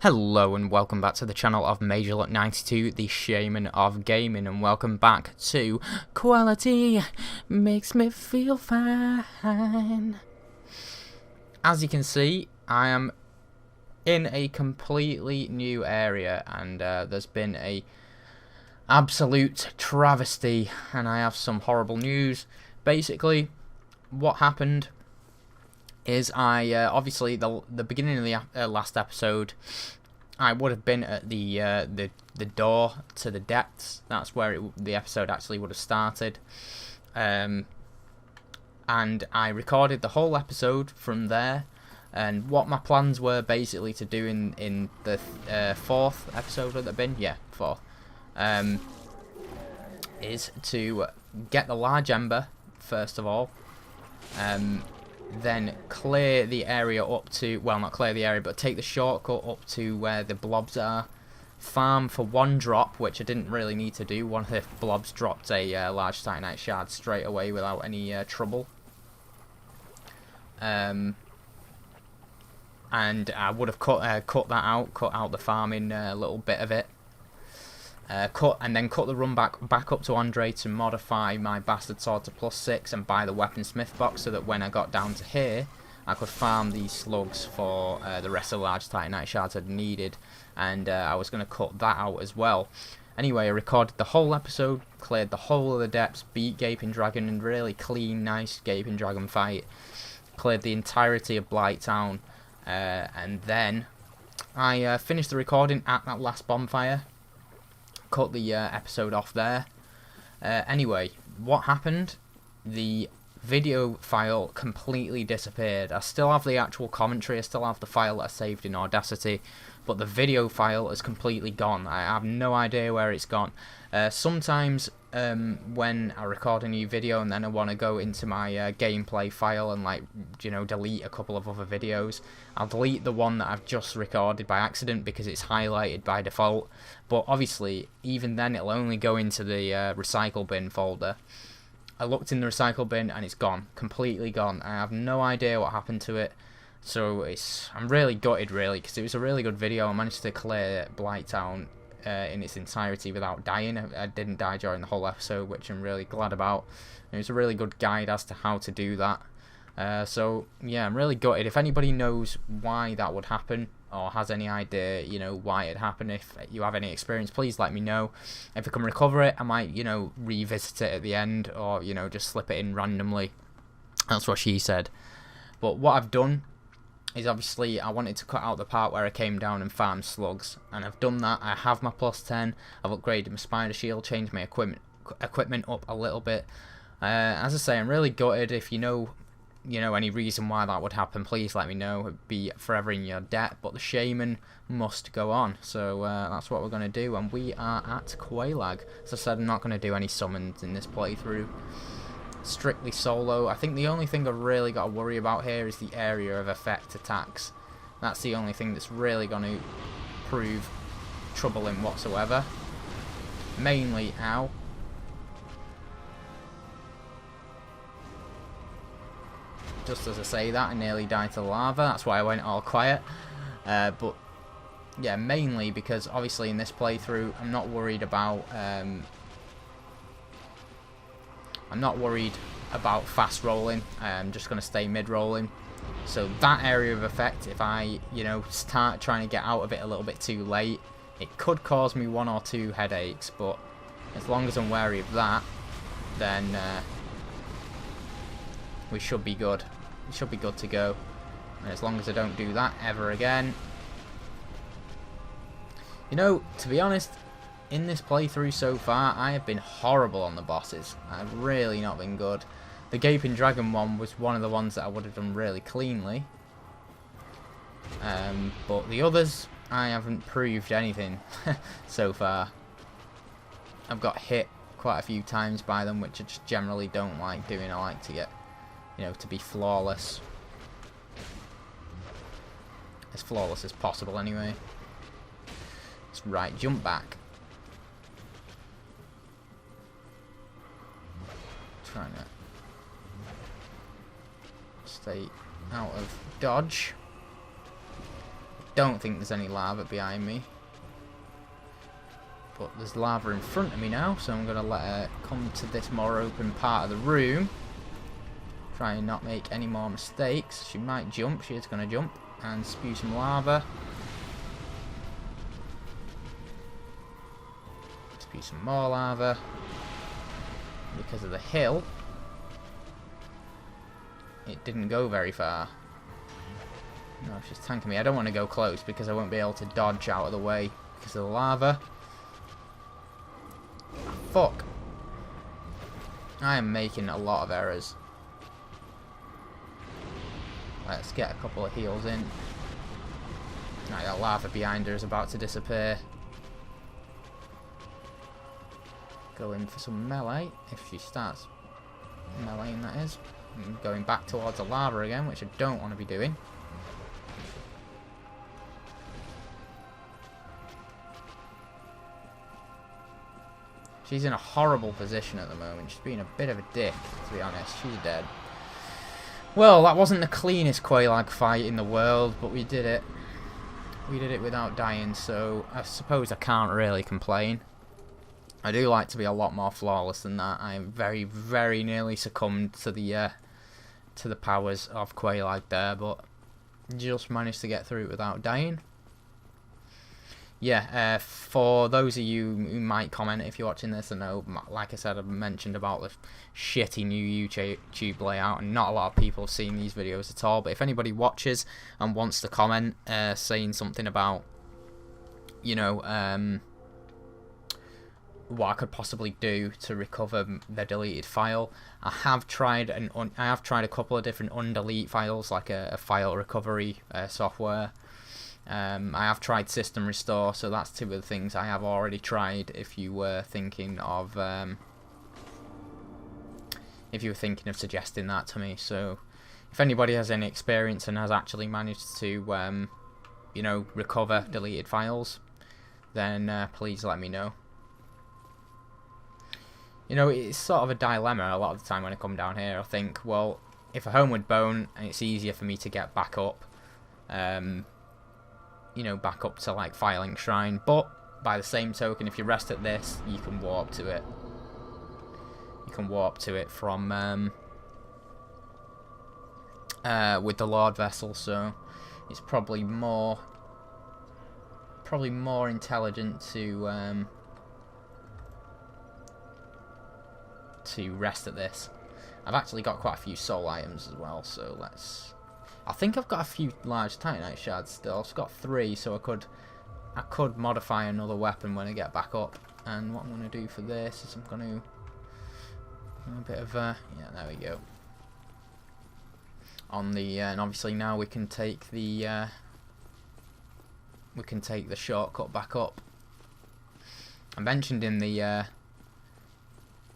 Hello and welcome back to the channel of Majorluck92, the Shaman of Gaming, and welcome back to Quality Makes Me Feel Fine. As you can see, I am in a completely new area, and there's been a absolute travesty, and I have some horrible news. Basically, what happened is obviously the beginning of the last episode, I would have been at the door to the depths. That's where the episode actually would have started, and I recorded the whole episode from there. And what my plans were basically to do in the fourth episode would have been, yeah, fourth, is to get the large ember first of all. Then clear the area up to, well, not clear the area, but take the shortcut up to where the blobs are. Farm for one drop, which I didn't really need to do. One of the blobs dropped a large titanite shard straight away without any trouble. And I would have cut that out, cut out the farming little bit of it. Cut the run back up to Andre to modify my bastard sword to +6 and buy the weaponsmith box, so that when I got down to here I could farm these slugs for the rest of the large titanite shards I'd needed, and I was going to cut that out as well. Anyway, I recorded the whole episode, cleared the whole of the depths, beat Gaping Dragon and really clean, nice Gaping Dragon fight, cleared the entirety of Blighttown, and then I finished the recording at that last bonfire. Cut the episode off there. Anyway, what happened? The video file completely disappeared. I still have the actual commentary, I still have the file that I saved in Audacity, but the video file is completely gone. I have no idea where it's gone. Sometimes when I record a new video and then I want to go into my gameplay file and, like, you know, delete a couple of other videos, I'll delete the one that I've just recorded by accident because it's highlighted by default. But obviously, even then, it'll only go into the recycle bin folder. I looked in the recycle bin and it's gone, completely gone. I have no idea what happened to it. So I'm really gutted, really, because it was a really good video. I managed to clear Blighttown in its entirety without dying. I didn't die during the whole episode, which I'm really glad about. It was a really good guide as to how to do that. So yeah, I'm really gutted. If anybody knows why that would happen, or has any idea, you know, why it happened, if you have any experience, please let me know. If I can recover it, I might, you know, revisit it at the end, or, you know, just slip it in randomly. That's what she said. But what I've done is, obviously, I wanted to cut out the part where I came down and farmed slugs, and I've done that. I have my +10, I've upgraded my spider shield, changed my equipment up a little bit. As I say, I'm really gutted. If you know any reason why that would happen, please let me know. It'd be forever in your debt, but the Shaman must go on, so that's what we're going to do. And we are at Quelaags. As I said, I'm not going to do any summons in this playthrough. Strictly solo. I think the only thing I've really got to worry about here is the area of effect attacks. That's the only thing that's really going to prove troubling whatsoever. Mainly, ow. Just as I say that, I nearly died to lava. That's why I went all quiet. But yeah, mainly because obviously in this playthrough, I'm not worried about fast rolling. I'm just going to stay mid rolling. So that area of effect, if I, you know, start trying to get out of it a little bit too late, it could cause me 1 or 2 headaches. But as long as I'm wary of that, then we should be good. We should be good to go. And as long as I don't do that ever again. You know, to be honest, in this playthrough so far, I have been horrible on the bosses. I've really not been good. The Gaping Dragon one was one of the ones that I would have done really cleanly. But the others, I haven't proved anything so far. I've got hit quite a few times by them, which I just generally don't like doing. I like to get, you know, to be flawless. As flawless as possible, anyway. That's right, jump back. Trying to stay out of dodge. don't think there's any lava behind me. But there's lava in front of me now, so I'm going to let her come to this more open part of the room. Try and not make any more mistakes. She might jump. She is going to jump and spew some lava. Spew some more lava. Because of the hill, it didn't go very far. No, she's tanking me. I don't want to go close because I won't be able to dodge out of the way because of the lava. Fuck. I am making a lot of errors. Let's get a couple of heals in. Right, that lava behind her is about to disappear. Go in for some melee, if she starts meleeing, that is. And going back towards the lava again, which I don't want to be doing. She's in a horrible position at the moment. She's being a bit of a dick, to be honest. She's dead. Well, that wasn't the cleanest Quelag fight in the world, but we did it. We did it without dying, so I suppose I can't really complain. I do like to be a lot more flawless than that. I very, very nearly succumbed to the powers of Quelag there, but just managed to get through it without dying. Yeah, for those of you who might comment if you're watching this, I know, like I said, I've mentioned about the shitty new YouTube layout, and not a lot of people have seen these videos at all, but if anybody watches and wants to comment saying something about, you know, what I could possibly do to recover the deleted file, I have tried a couple of different undelete files, like a file recovery software. I have tried system restore, so that's two of the things I have already tried. If you were thinking of suggesting that to me, so if anybody has any experience and has actually managed to you know, recover deleted files, then please let me know. You know, it's sort of a dilemma a lot of the time when I come down here. I think, well, if a homeward bone, and it's easier for me to get back up, you know, back up to like Filing Shrine, but by the same token, if you rest at this, you can warp to it. You can warp to it from with the Lord Vessel, so it's probably more intelligent to rest at this. I've actually got quite a few soul items as well, so let's... I think I've got a few large Titanite shards still. I've got 3, so I could modify another weapon when I get back up. And what I'm going to do for this is I'm going to... a bit of yeah, there we go. On the... and obviously now we can take the... shortcut back up. I mentioned in the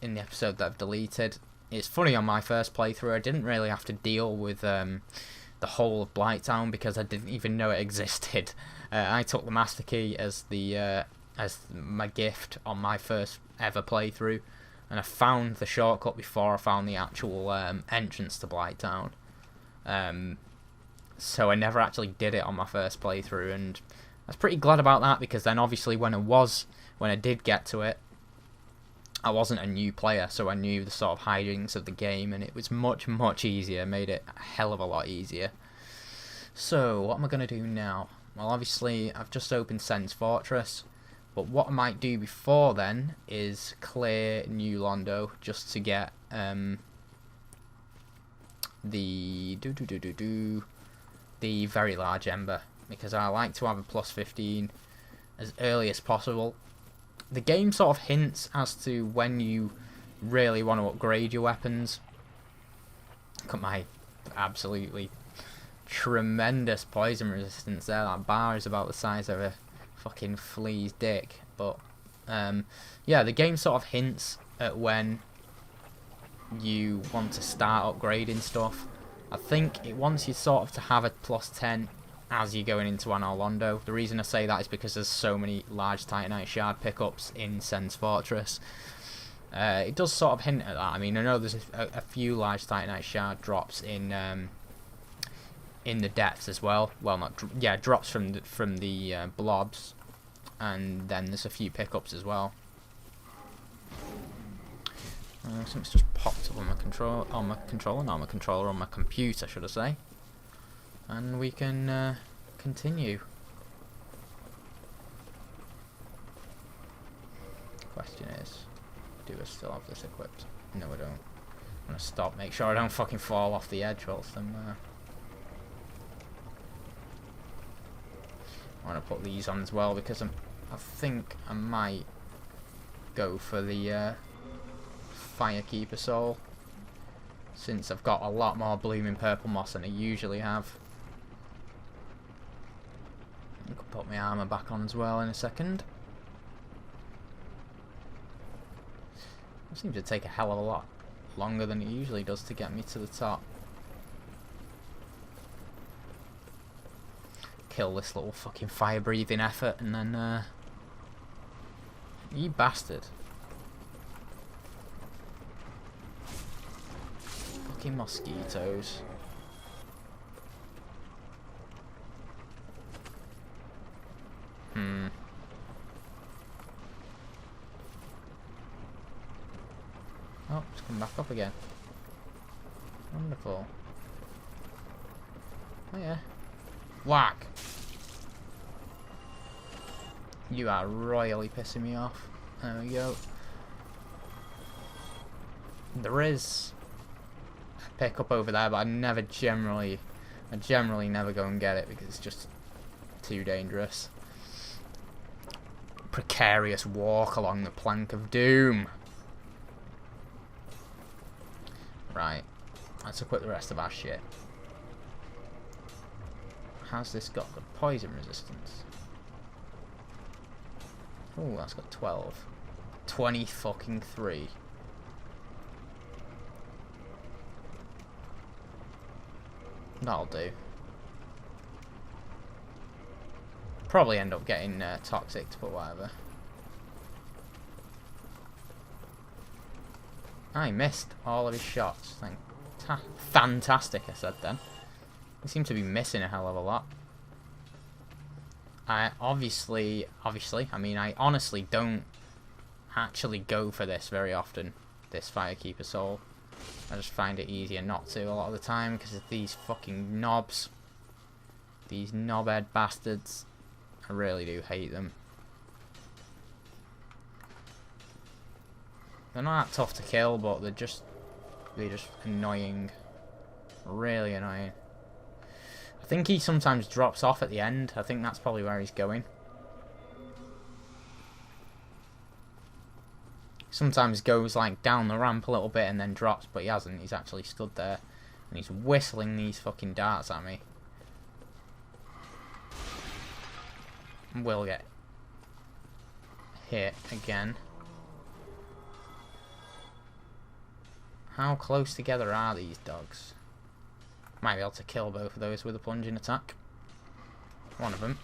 episode that I've deleted, it's funny, on my first playthrough I didn't really have to deal with the whole of Blighttown because I didn't even know it existed. I took the Master Key as my gift on my first ever playthrough, and I found the shortcut before I found the actual entrance to Blighttown. So I never actually did it on my first playthrough, and I was pretty glad about that, because then obviously when I did get to it, I wasn't a new player, so I knew the sort of hijinks of the game, and it was much, much easier. Made it a hell of a lot easier. So, what am I going to do now? Well, obviously, I've just opened Sen's Fortress, but what I might do before then is clear New Londo, just to get the very large ember, because I like to have a plus 15 as early as possible. The game sort of hints as to when you really want to upgrade your weapons. Look at my absolutely tremendous poison resistance there. That bar is about the size of a fucking flea's dick. But yeah, the game sort of hints at when you want to start upgrading stuff. I think it wants you sort of to have a plus 10 as you're going into an Londo. The reason I say that is because there's so many large Titanite shard pickups in Sen's Fortress. It does sort of hint at that. I mean, I know there's a few large Titanite shard drops in in the depths as well. Well, not yeah, drops from the blobs, and then there's a few pickups as well. Something's just popped up on my controller, on my computer, should I say? And we can continue. Question is, do I still have this equipped? No, I don't. I'm gonna stop, make sure I don't fucking fall off the edge whilst I'm I wanna put these on as well because I think I might go for the Firekeeper soul, since I've got a lot more blooming purple moss than I usually have. I could put my armour back on as well in a second. It seems to take a hell of a lot longer than it usually does to get me to the top. Kill this little fucking fire breathing effort and then you bastard. Fucking mosquitoes. Oh, it's come back up again. Wonderful. Oh yeah. Whack! You are royally pissing me off. There we go. There is a pickup over there, but I generally never go and get it because it's just too dangerous. Precarious walk along the plank of doom. Right, let's equip the rest of our shit. Has this got the poison resistance? Oh, that's got 12. 20 fucking 3. That'll do. Probably end up getting toxic, but whatever. I missed all of his shots. Fantastic, I said then. He seemed to be missing a hell of a lot. I honestly, I honestly don't actually go for this very often, this Firekeeper soul. I just find it easier not to a lot of the time because of these fucking knobs. These knobhead bastards. I really do hate them. They're not that tough to kill, but they're just annoying. Really annoying. I think he sometimes drops off at the end. I think that's probably where he's going. Sometimes goes like down the ramp a little bit and then drops, but he hasn't. He's actually stood there and he's whistling these fucking darts at me. Will get hit again. How close together are these dogs? Might be able to kill both of those with a plunging attack. One of them.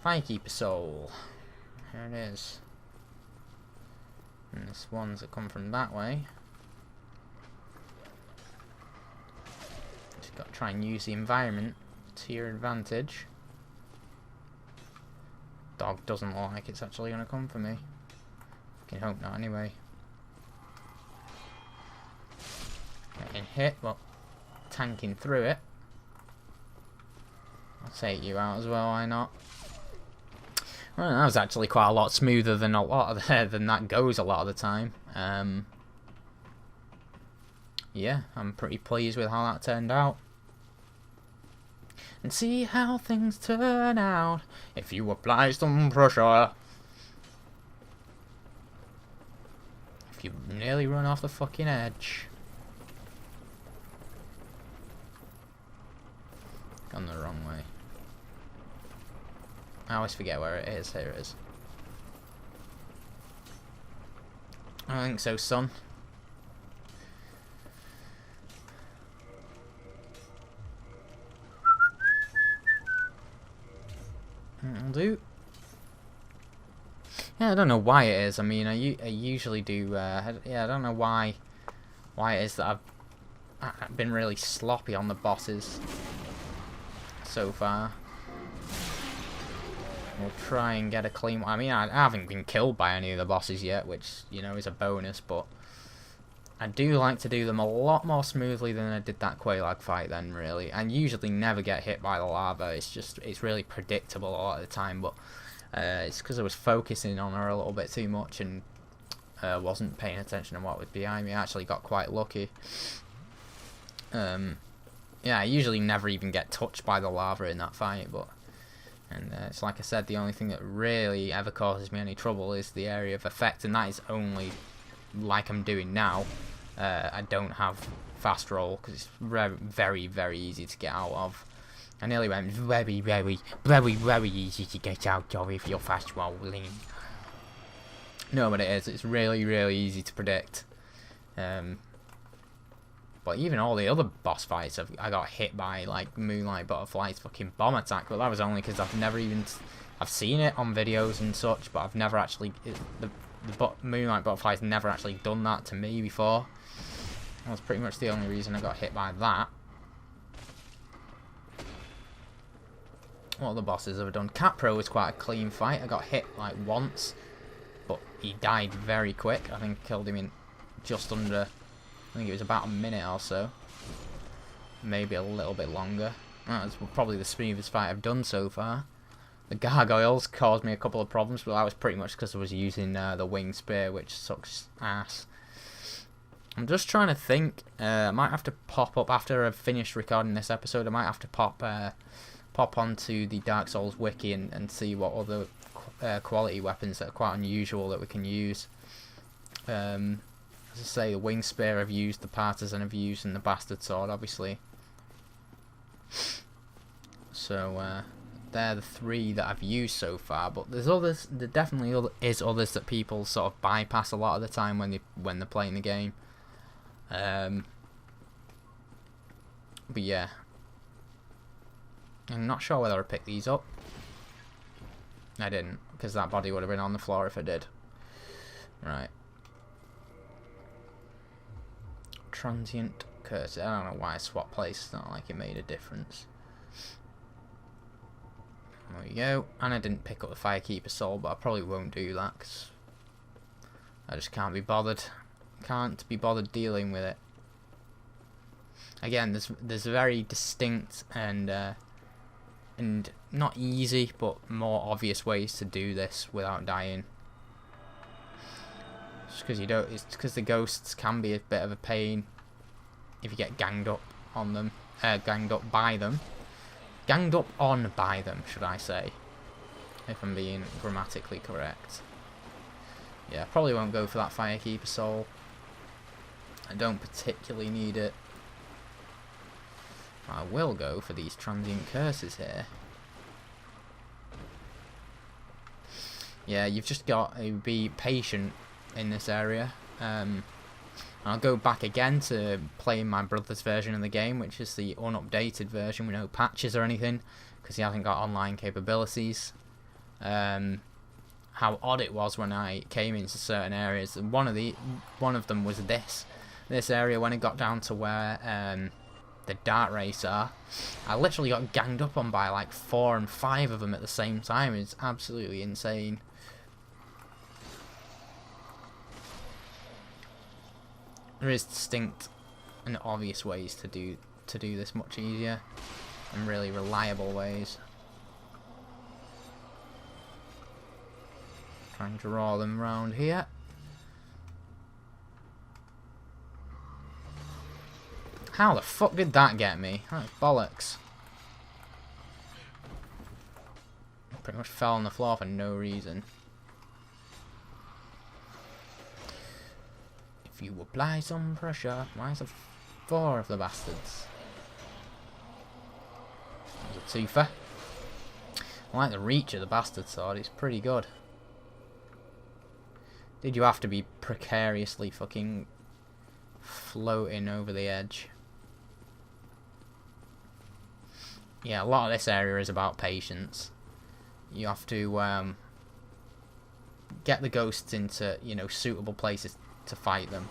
Firekeeper soul. Here it is. And there's ones that come from that way. Just got to try and use the environment to your advantage. Dog doesn't look like it's actually going to come for me. I hope not anyway. Getting hit, well, tanking through it. I'll take you out as well, why not? Well, that was actually quite a lot smoother than than that goes a lot of the time. Yeah, I'm pretty pleased with how that turned out. And see how things turn out if you apply some pressure. If you nearly run off the fucking edge. Gone the wrong way. I always forget where it is. Here it is. I don't think so, son. That'll do. Yeah, I don't know why it is. I mean, I usually do. Yeah, I don't know why why it is that I've been really sloppy on the bosses so far. We'll try and get a clean one. I mean, I haven't been killed by any of the bosses yet, which, you know, is a bonus, but I do like to do them a lot more smoothly than I did that Quelag fight then, really. And usually never get hit by the lava. It's really predictable a lot of the time, but it's because I was focusing on her a little bit too much and wasn't paying attention to what was behind me. I actually got quite lucky. Yeah, I usually never even get touched by the lava in that fight, but it's like I said, the only thing that really ever causes me any trouble is the area of effect, and that is only like I'm doing now. I don't have fast roll because it's very, very easy to get out of. I nearly went very, very, very, very easy to get out of if you're fast rolling. No, but it is. It's really, really easy to predict. But even all the other boss fights, I got hit by like Moonlight Butterfly's fucking bomb attack, but that was only because I've seen it on videos and such, but I've never actually the Moonlight Butterfly's never actually done that to me before. That was pretty much the only reason I got hit by that. What other bosses have I done? Capro was quite a clean fight. I got hit like once, but he died very quick. I think I killed him in just under, I think it was about a minute or so. Maybe a little bit longer. That was probably the smoothest fight I've done so far. The gargoyles caused me a couple of problems, but that was pretty much because I was using the wing spear, which sucks ass. I'm just trying to think. I might have to pop up after I've finished recording this episode. I might have to pop onto the Dark Souls wiki and see what other quality weapons that are quite unusual that we can use. As I say, the wing spear I've used, the partisan I've used, and the bastard sword, obviously. So they're the three that I've used so far. But there's others. There definitely is others that people sort of bypass a lot of the time when they're playing the game. But yeah, I'm not sure whether I picked these up. I didn't, because that body would have been on the floor if I did. Right. Transient curse. I don't know why I swapped places. It's not like it made a difference. There we go. And I didn't pick up the Firekeeper Soul, but I probably won't do that because I just can't be bothered. Can't be bothered dealing with it. Again, there's very distinct and not easy, but more obvious ways to do this without dying. Just because it's because the ghosts can be a bit of a pain if you get ganged up on them, ganged up by them, ganged up on by them, should I say, if I'm being grammatically correct. Yeah, probably won't go for that Firekeeper Soul. I don't particularly need it. I will go for these transient curses here. Yeah, you've just got to be patient in this area. I'll go back again to playing my brother's version of the game, which is the unupdated version with no patches or anything, because he hasn't got online capabilities. How odd it was when I came into certain areas. And one of them was this area when it got down to where the Drakwraiths are. I literally got ganged up on by like 4 and 5 of them at the same time. It's absolutely insane. There is distinct and obvious ways to do this much easier, and really reliable ways. Try and draw them around here. How the fuck did that get me? That's bollocks. I pretty much fell on the floor for no reason. If you apply some pressure, why is there 4 of the bastards? There's a twofer. I like the reach of the bastard sword, it's pretty good. Did you have to be precariously fucking floating over the edge? Yeah, a lot of this area is about patience. You have to get the ghosts into, you know, suitable places to fight them.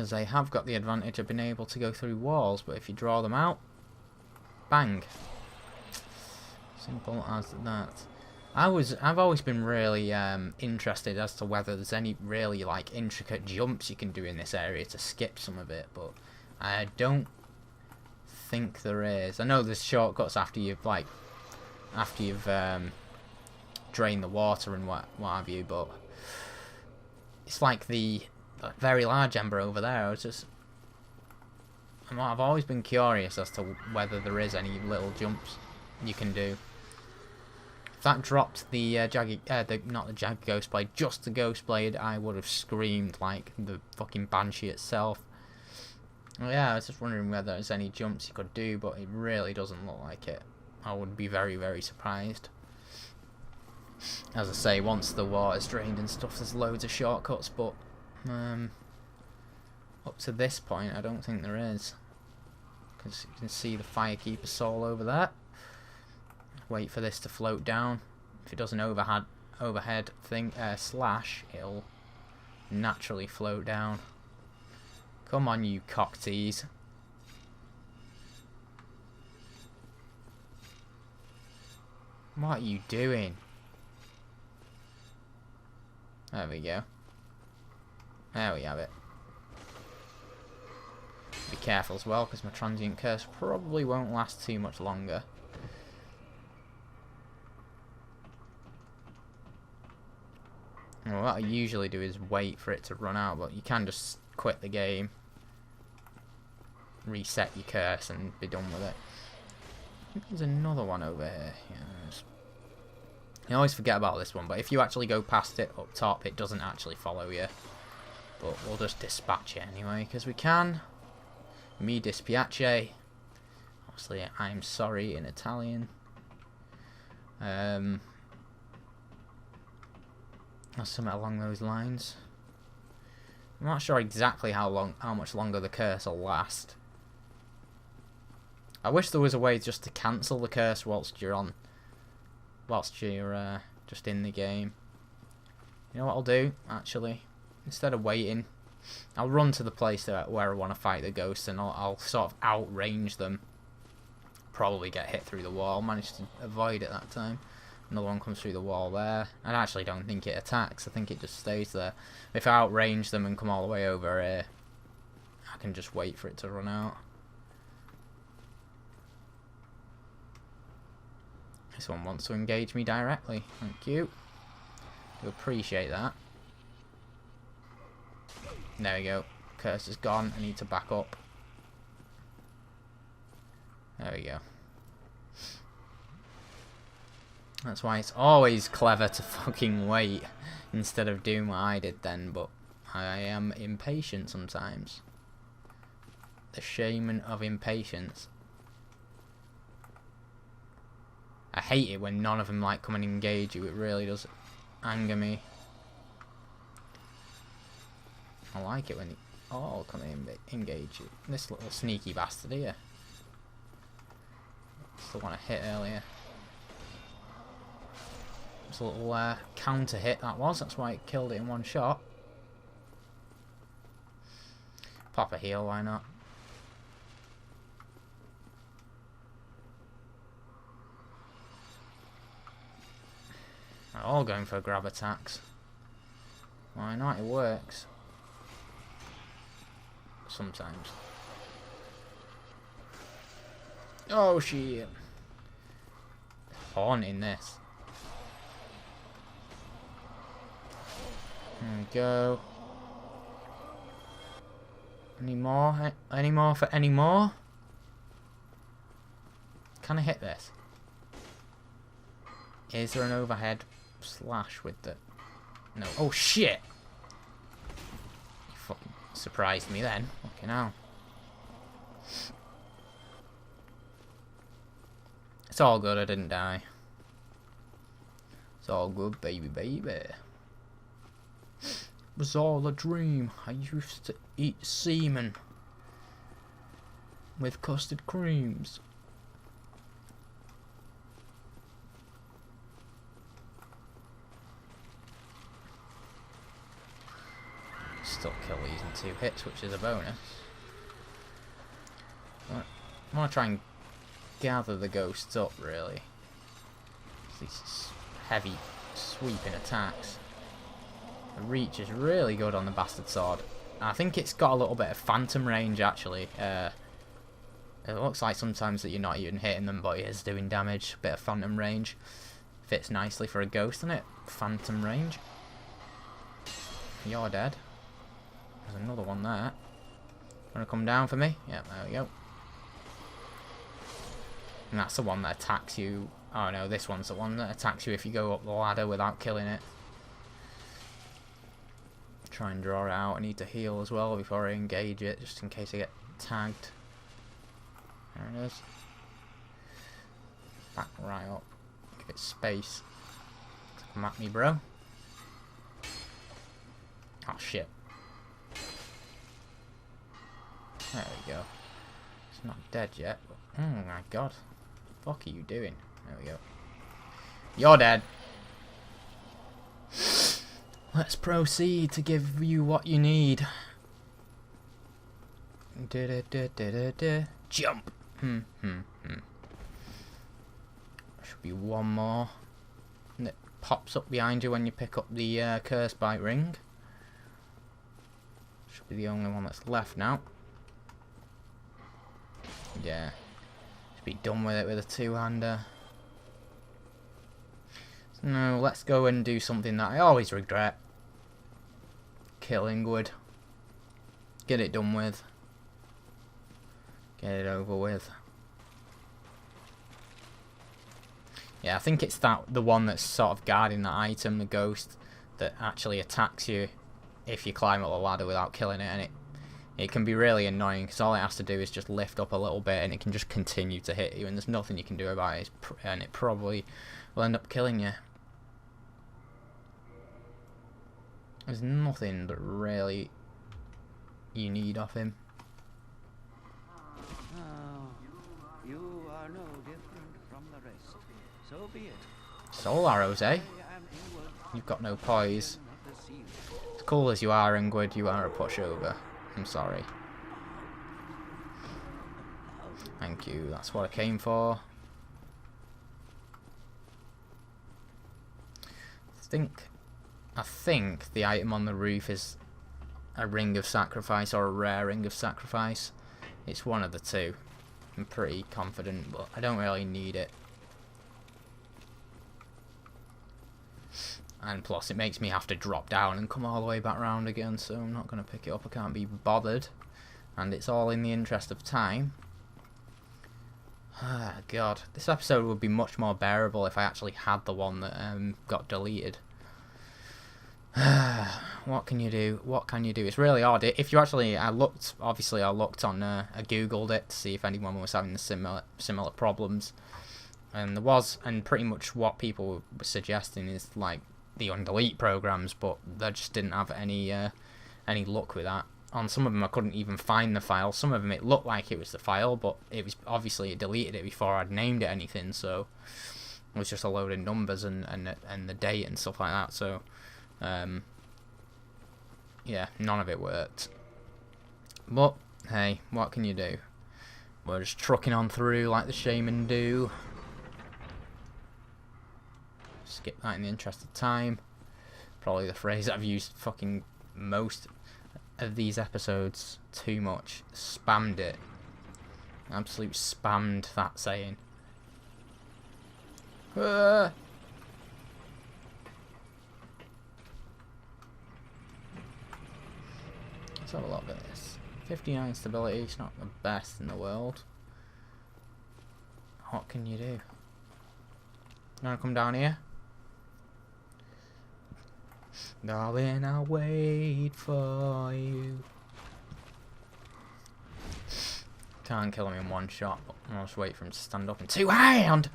because they have got the advantage of being able to go through walls, but if you draw them out, bang. Simple as that. I've always been really interested as to whether there's any really like intricate jumps you can do in this area to skip some of it, but I don't think there is. I know there's shortcuts after you've drained the water and what have you, but it's like the very large ember over there. I've always been curious as to whether there is any little jumps you can do. If that dropped the not the jagged ghost blade, just the ghost blade, I would have screamed like the fucking banshee itself. Well, yeah, I was just wondering whether there's any jumps you could do, but it really doesn't look like it. I would be very, very surprised. As I say, once the water's drained and stuff, there's loads of shortcuts, but up to this point, I don't think there is. Because you can see the Firekeeper soul over there. Wait for this to float down. If it does an overhead thing slash, it'll naturally float down. Come on, you cocktease. What are you doing? There we go. There we have it. Be careful as well, because my transient curse probably won't last too much longer. Well, what I usually do is wait for it to run out, but you can just quit the game, reset your curse, and be done with it. I think there's another one over here. Yes. I always forget about this one, but if you actually go past it up top, it doesn't actually follow you. But we'll just dispatch it anyway, because we can. Mi dispiace. Obviously, I'm sorry in Italian. Or something along those lines. I'm not sure exactly how much longer the curse will last. I wish there was a way just to cancel the curse whilst you're just in the game. You know what I'll do, actually? Instead of waiting, I'll run to the place where I want to fight the ghosts, and I'll sort of outrange them. Probably get hit through the wall. Managed to avoid it that time. Another one comes through the wall there. I actually don't think it attacks. I think it just stays there. If I outrange them and come all the way over here, I can just wait for it to run out. This one wants to engage me directly. Thank you. I appreciate that. There we go. Curse is gone. I need to back up. There we go. That's why it's always clever to fucking wait instead of doing what I did then, but I am impatient sometimes. The Shaman of impatience. I hate it when none of them like come and engage you. It really does anger me. I like it when they all come and engage you. This little sneaky bastard here. That's the one I hit earlier. It's a little counter hit that was. That's why it killed it in one shot. Pop a heal, why not? They're all going for grab attacks. Why not? It works. Sometimes. Oh shit. Haunting this. There we go. Any more? Any more for any more? Can I hit this? Is there an overhead slash with the... No. Oh shit! You fucking surprised me then. Fucking hell. It's all good, I didn't die. It's all good, baby, baby. It was all a dream. I used to eat semen with custard creams. still kill these in 2 hits, which is a bonus. But I want to try and gather the ghosts up, really. These heavy sweeping attacks. The reach is really good on the bastard sword. I think it's got a little bit of phantom range, actually. It looks like sometimes that you're not even hitting them, but it is doing damage. A bit of phantom range. Fits nicely for a ghost, doesn't it? Phantom range. You're dead. There's another one there. Wanna come down for me? Yeah, there we go. And that's the one that attacks you. Oh no, this one's the one that attacks you if you go up the ladder without killing it. Try and draw it out. I need to heal as well before I engage it, just in case I get tagged. There it is. Back right up. Give it space. Come at me, bro. Oh shit. There we go. It's not dead yet, but oh my god. What the fuck are you doing? There we go. You're dead. Let's proceed to give you what you need. Jump. Should be one more. And it pops up behind you when you pick up the curse bite ring. Should be the only one that's left now. Yeah. Should be done with it with a 2-hander. So no, let's go and do something that I always regret. Kill Ingrid. Get it done with. Get it over with. Yeah, I think it's the one that's sort of guarding that item, the ghost, that actually attacks you if you climb up the ladder without killing it, and it can be really annoying because all it has to do is just lift up a little bit and it can just continue to hit you, and there's nothing you can do about it, and it probably will end up killing you. There's nothing that really you need off him. You are no different from the rest. So be it. Soul arrows, eh? You've got no poise. As cool as you are, Ingrid, you are a pushover. I'm sorry. Thank you, that's what I came for. I think the item on the roof is a ring of sacrifice or a rare ring of sacrifice. It's one of the two. I'm pretty confident, but I don't really need it. And plus it makes me have to drop down and come all the way back round again, so I'm not going to pick it up. I can't be bothered. And it's all in the interest of time. Ah, God. This episode would be much more bearable if I actually had the one that got deleted. What can you do? What can you do? It's really odd. If you actually, I looked on, I googled it to see if anyone was having the similar problems, and there was, and pretty much what people were suggesting is like the undelete programs, but they just didn't have any luck with that. On some of them I couldn't even find the file. Some of them it looked like it was the file, but it was obviously it deleted it before I'd named it anything, so it was just a load of numbers and the date and stuff like that. So yeah, none of it worked. But hey, what can you do? We're just trucking on through like the Shaman do. Skip that in the interest of time. Probably the phrase that I've used fucking most of these episodes too much. Spammed it. Absolute spammed that saying. Let's have a look at this. 59 stability, it's not the best in the world. What can you do? You wanna come down here? Darling, I'll wait for you. Can't kill him in one shot, but I'll just wait for him to stand up and two hands.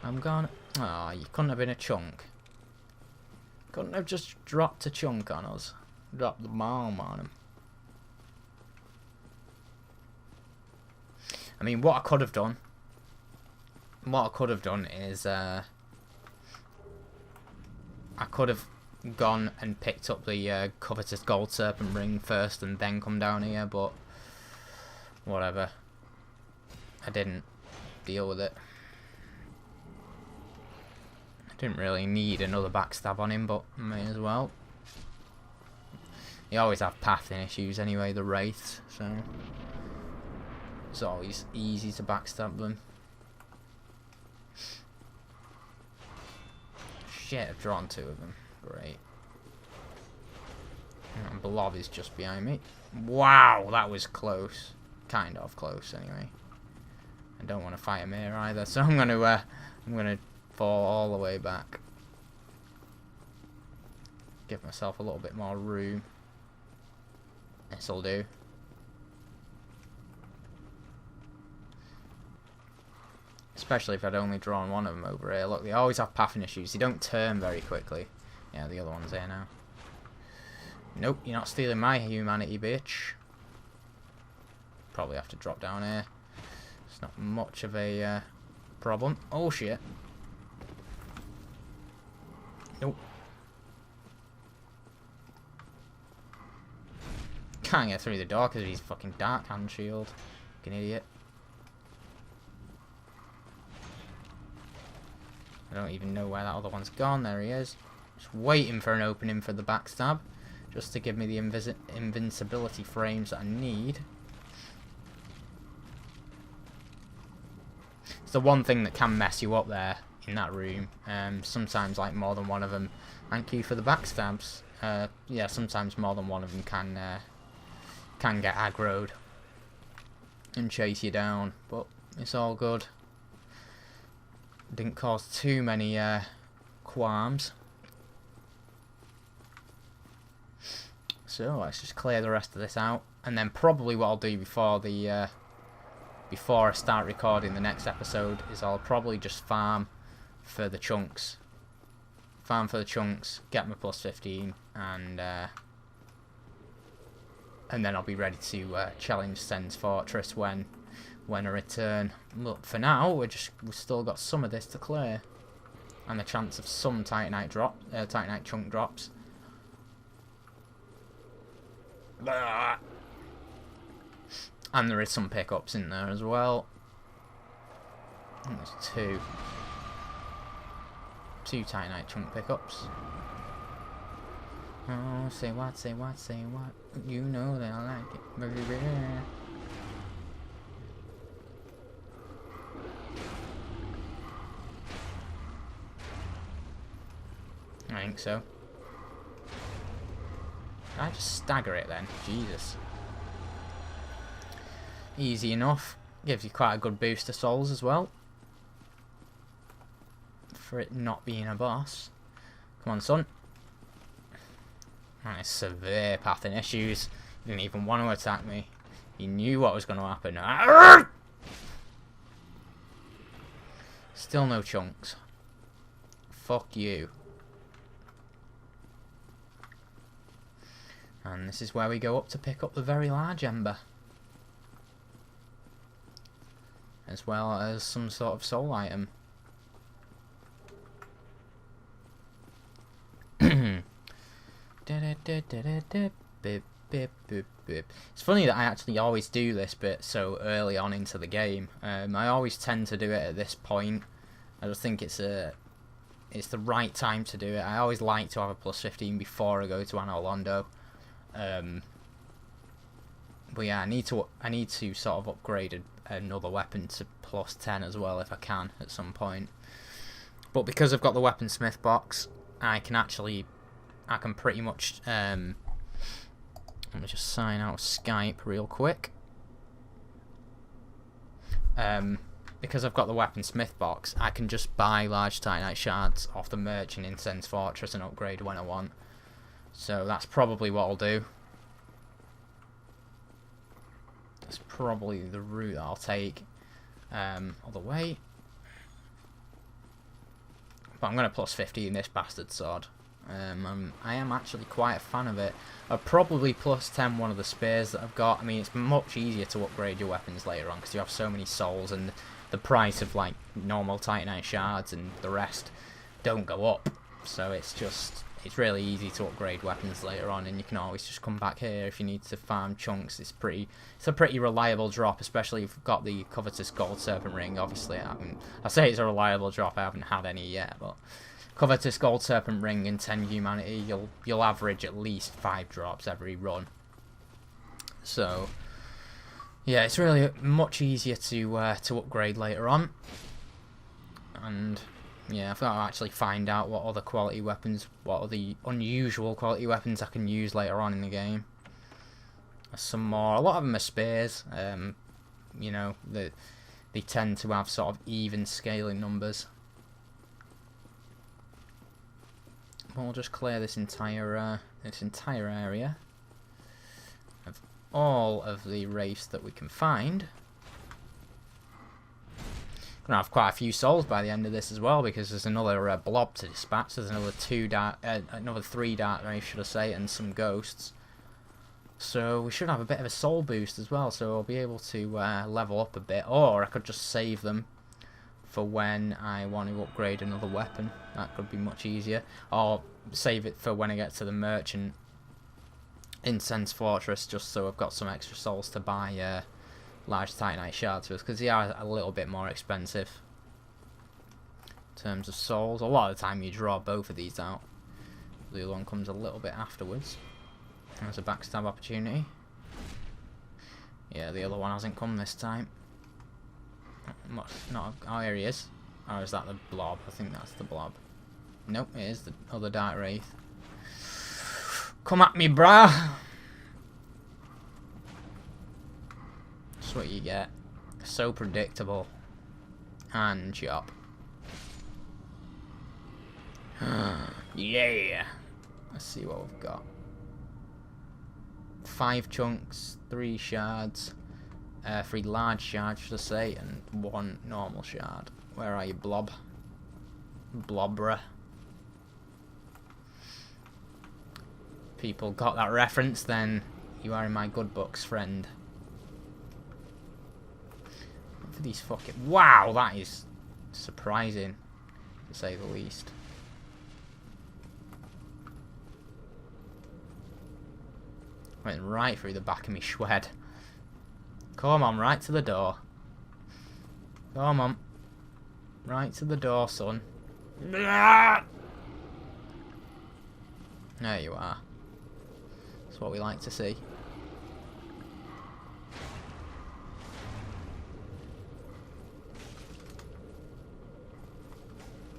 I'm gonna. Oh, you couldn't have been a chunk. Couldn't have just dropped a chunk on us. Dropped the bomb on him. I mean, what I could have done. What I could have done is I could have gone and picked up the covetous gold serpent ring first and then come down here, but whatever. I didn't deal with it. I didn't really need another backstab on him, but may as well. You always have pathing issues anyway, the Wraiths, so it's always easy to backstab them. Shit, I've drawn 2 of them. Great. And Blob is just behind me. Wow, that was close. Kind of close, anyway. I don't want to fight him here either, so I'm gonna fall all the way back. Give myself a little bit more room. This'll do. Especially if I'd only drawn one of them over here. Look, they always have pathing issues. They don't turn very quickly. Yeah, the other one's here now. Nope, you're not stealing my humanity, bitch. Probably have to drop down here. It's not much of a problem. Oh, shit. Nope. Can't get through the door because of his fucking dark hand shield. Fucking idiot. I don't even know where that other one's gone. There he is. Just waiting for an opening for the backstab. Just to give me the invincibility frames that I need. It's the one thing that can mess you up there in that room. Sometimes like more than one of them. Thank you for the backstabs. Yeah, sometimes more than one of them can get aggroed and chase you down. But it's all good. Didn't cause too many qualms. So let's just clear the rest of this out, and then probably what I'll do before the before I start recording the next episode is I'll probably just farm for the chunks. Farm for the chunks, get my plus 15, and then I'll be ready to challenge Sen's Fortress when I return. Look, for now we've still got some of this to clear, and the chance of some Titanite Titanite chunk drops. And there is some pickups in there as well. I think there's two Titanite chunk pickups. Oh, say what, say what, say what. You know that I like it, baby. I think so. Can I just stagger it then? Jesus. Easy enough. Gives you quite a good boost to souls as well. For it not being a boss. Come on, son. Nice severe pathing issues. He didn't even want to attack me. He knew what was going to happen. Still no chunks. Fuck you. And this is where we go up to pick up the very large ember. As well as some sort of soul item. It's funny that I actually always do this bit so early on into the game. I always tend to do it at this point. I just think it's the right time to do it. I always like to have a plus 15 before I go to Londo. But yeah, I need to sort of upgrade another weapon to plus 10 as well if I can at some point. But because I've got the weaponsmith box, I can pretty much let me just sign out of Skype real quick. Because I've got the weaponsmith box, I can just buy large Titanite shards off the merchant in Sen's Fortress and upgrade when I want. So that's probably what I'll do. That's probably the route that I'll take. All the way. But I'm going to plus 50 in this bastard sword. I am actually quite a fan of it. I'll probably plus 10 one of the spears that I've got. I mean, it's much easier to upgrade your weapons later on because you have so many souls, and the price of like normal Titanite shards and the rest don't go up. So it's just it's really easy to upgrade weapons later on, and you can always just come back here if you need to farm chunks. It's a pretty reliable drop, especially if you've got the covetous gold serpent ring. Obviously, I say it's a reliable drop. I haven't had any yet, but covetous gold serpent ring in 10 humanity, you'll average at least 5 drops every run. So yeah, it's really much easier to upgrade later on. And yeah, I've got to actually find out what other quality weapons, what are the unusual quality weapons I can use later on in the game. Some more, a lot of them are spears. You know, they tend to have sort of even scaling numbers. We'll just clear this entire area of all of the wraiths that we can find. Gonna have quite a few souls by the end of this as well, because there's another blob to dispatch. There's another 3 dark wraiths, should I say, and some ghosts. So we should have a bit of a soul boost as well. So I'll be able to level up a bit, or I could just save them for when I want to upgrade another weapon. That could be much easier, or save it for when I get to the merchant in Sense Fortress, just so I've got some extra souls to buy large titanite shards with, because they are a little bit more expensive in terms of souls. A lot of the time you draw both of these out. The other one comes a little bit afterwards. There's a backstab opportunity. Yeah, the other one hasn't come this time. Not. Oh, here he is. Or is that the blob? I think that's the blob. Nope, it is the other dark wraith. Come at me, brah! That's what you get. So predictable. And chop. Yeah! Let's see what we've got. 5 chunks, 3 shards, 3 large shards, should I say, and 1 normal shard. Where are you, blob? Blobbra. People got that reference, then you are in my good books, friend. For these fucking... Wow, that is surprising, to say the least. Went right through the back of me shwed. Come on, right to the door. Come on. Right to the door, son. There you are. That's what we like to see.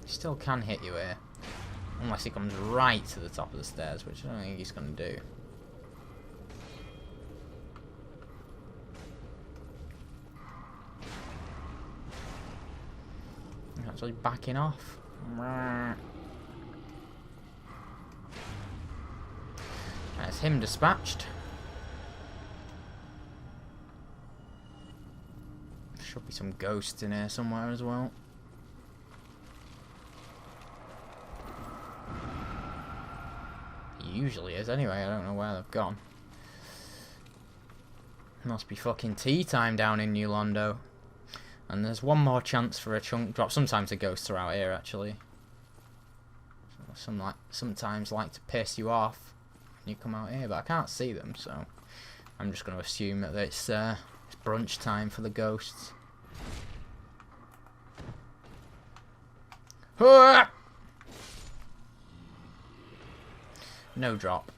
Still can hit you here. Unless he comes right to the top of the stairs, which I don't think he's going to do. Actually backing off. That's him dispatched. Should be some ghosts in here somewhere as well. Usually is anyway. I don't know where they've gone. Must be fucking tea time down in New Londo. And there's one more chance for a chunk drop. Sometimes the ghosts are out here actually. Sometimes like to piss you off when you come out here, but I can't see them, so I'm just going to assume that it's brunch time for the ghosts. No drop.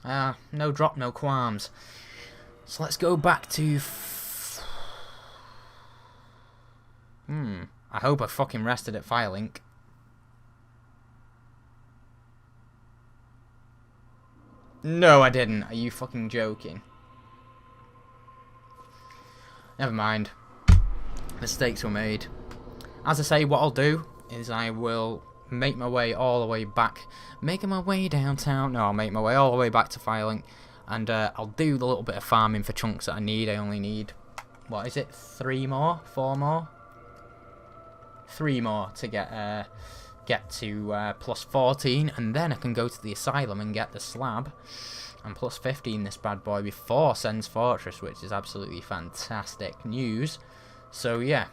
No drop, no qualms. So let's go back to... I hope I fucking rested at Firelink. No, I didn't. Are you fucking joking? Never mind. Mistakes were made. As I say, what I'll do is I will make my way all the way back. Making my way downtown. No, I'll make my way all the way back to Firelink. And I'll do the little bit of farming for chunks that I need. I only need... What is it? 3 more? 4 more? 3 more to get to plus 14, and then I can go to the asylum and get the slab, and plus 15 this bad boy before Sen's Fortress, which is absolutely fantastic news. So yeah,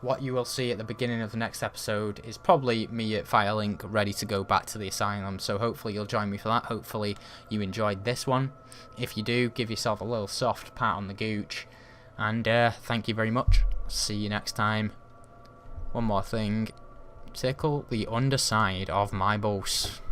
what you will see at the beginning of the next episode is probably me at Firelink ready to go back to the asylum, so hopefully you'll join me for that. Hopefully you enjoyed this one. If you do, give yourself a little soft pat on the gooch, and thank you very much. See you next time. One more thing, tickle the underside of my balls.